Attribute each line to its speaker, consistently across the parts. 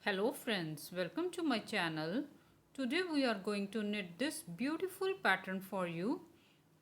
Speaker 1: Hello friends, welcome to my channel. Today we are going to knit this beautiful pattern for you.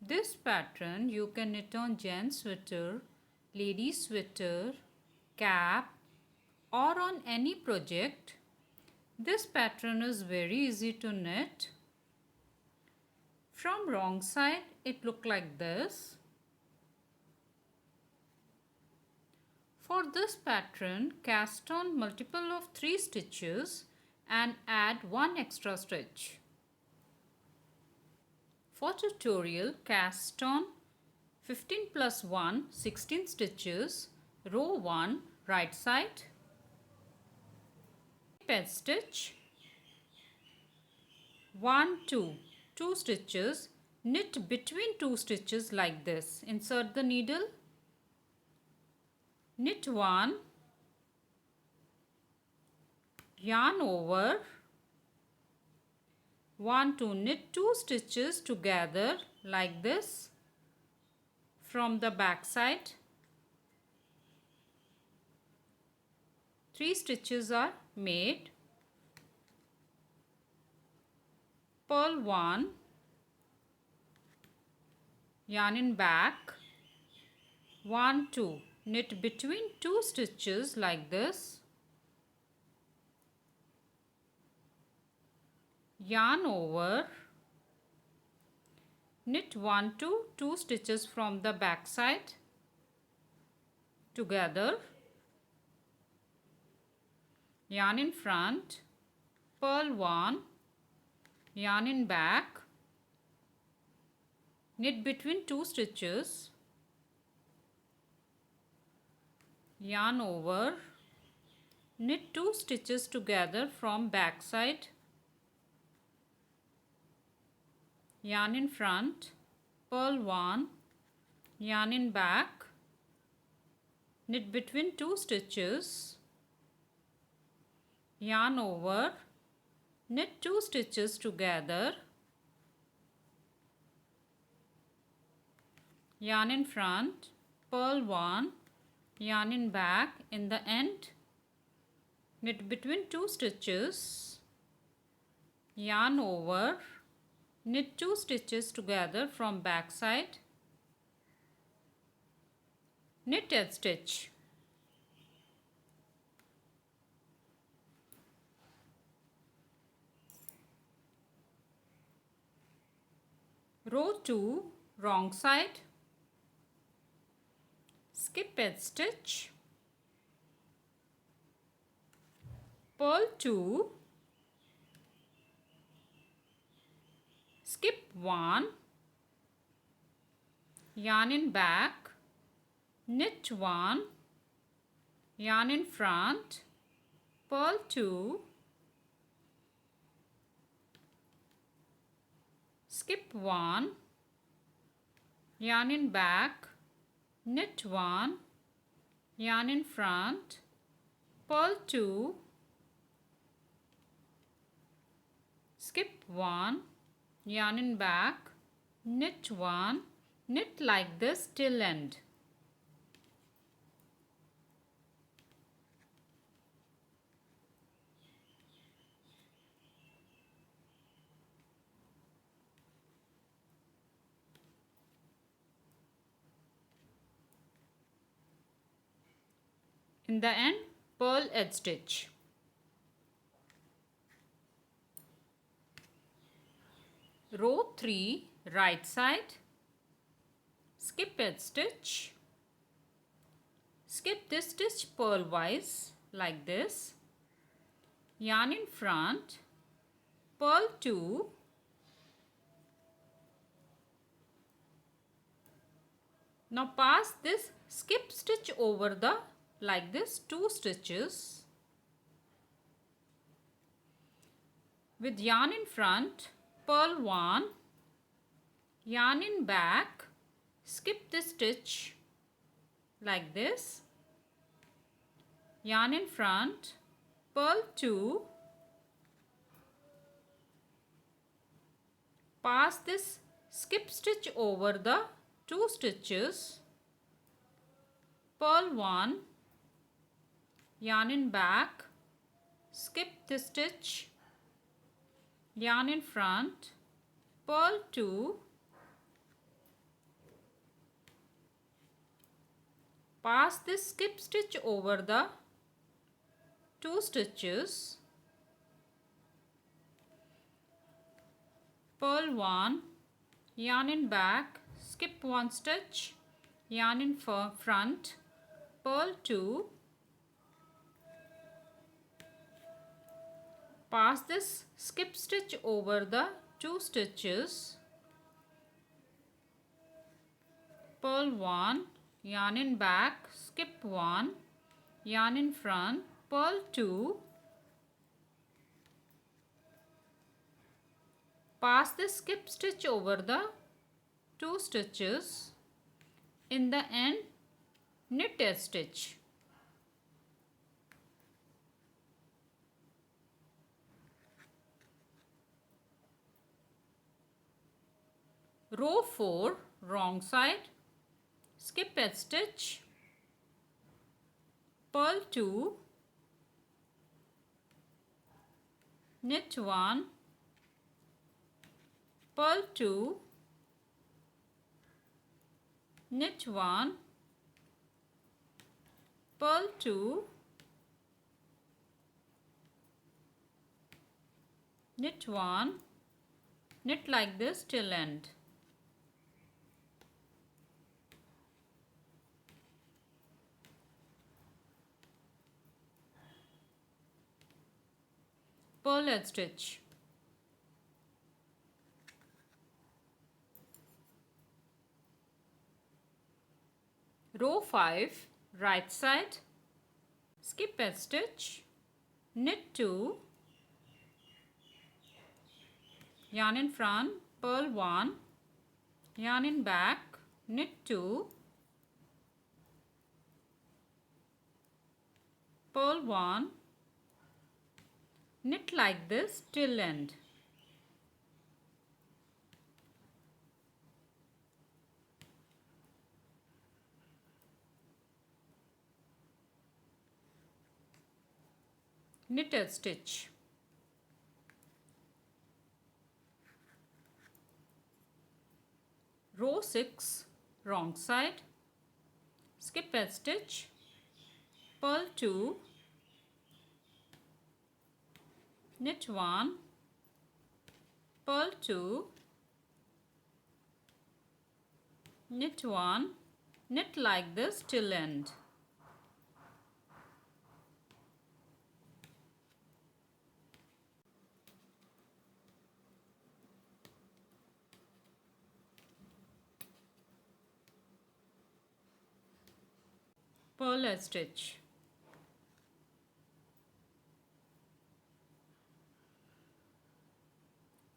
Speaker 1: This pattern you can knit on gents sweater, lady sweater, cap or on any project. This pattern is very easy to knit. From wrong side it look like this. For this pattern, cast on multiple of 3 stitches and add 1 extra stitch. For tutorial, cast on 15 plus 1, 16 stitches, row 1, right side, edge stitch, 1, 2, 2 stitches, knit between 2 stitches like this. Insert the needle, knit 1, yarn over, 1 to knit 2 stitches together like this from the back side. 3 stitches are made. Purl 1, yarn in back, 1, 2, knit between 2 stitches like this, yarn over, knit 1 to 2 stitches from the back side together, yarn in front, purl 1, yarn in back, knit between 2 stitches, yarn over, knit 2 stitches together from back side, yarn in front, purl 1, yarn in back, knit between 2 stitches, yarn over, knit 2 stitches together, yarn in front, purl 1, yarn in back, in the end knit between 2 stitches, yarn over, knit 2 stitches together from back side, knit edge stitch. Row 2, wrong side, skip edge stitch, purl 2, skip 1, yarn in back, knit 1, yarn in front, purl 2, skip 1, yarn in back, knit 1, yarn in front, purl 2, skip 1, yarn in back, knit 1, knit like this till end. In the end, purl edge stitch. Row 3, right side, skip edge stitch, skip this stitch purlwise like this, yarn in front, purl 2, now pass this skip stitch over the like this 2 stitches with yarn in front, purl 1, yarn in back, skip this stitch like this, yarn in front, purl 2, pass this skip stitch over the 2 stitches, purl 1, yarn in back, skip the stitch, yarn in front, purl 2, pass this skip stitch over the 2 stitches, purl 1, yarn in back, skip 1 stitch, yarn in front, purl 2, pass this skip stitch over the 2 stitches, purl 1, yarn in back, skip 1, yarn in front, purl 2, pass the skip stitch over the 2 stitches, in the end knit a stitch. Row 4, wrong side, skip a stitch, purl 2, knit 1, purl 2, knit 1, purl 2, knit 1, knit like this till end. Purl a stitch. Row 5, right side, skip a stitch, knit 2, yarn in front, purl 1, yarn in back, knit 2, purl 1, knit like this till end. Knit a stitch. Row 6, wrong side, skip a stitch, purl 2, knit 1, purl 2, knit 1, knit like this till end. Purl a stitch.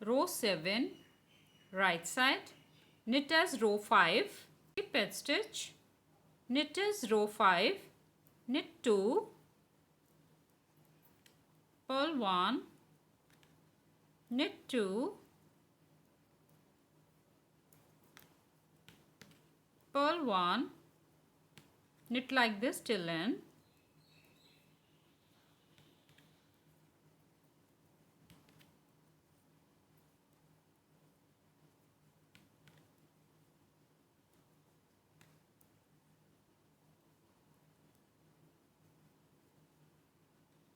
Speaker 1: Row 7, right side, knit as row 5, skip a stitch, knit as row 5, knit 2, purl 1, knit 2, purl 1, knit like this till end.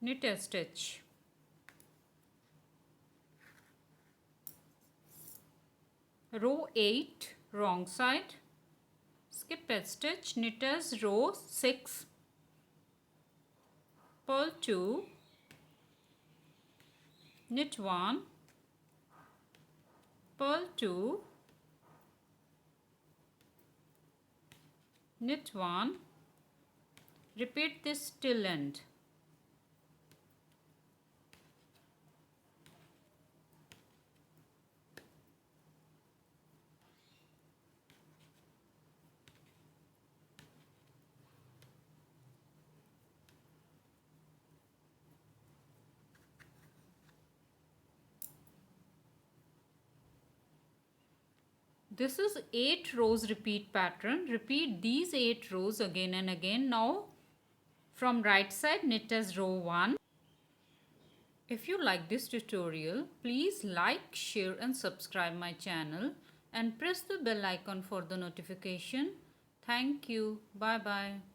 Speaker 1: Knit a stitch. Row 8, wrong side, skip a stitch, knit as row 6, purl 2, knit 1, purl 2, knit 1, repeat this till end. This is 8 rows repeat pattern. Repeat these 8 rows again and again. Now from right side knit as row 1, If you like this tutorial, please like, share and subscribe my channel and press the bell icon for the notification. Thank you. Bye bye.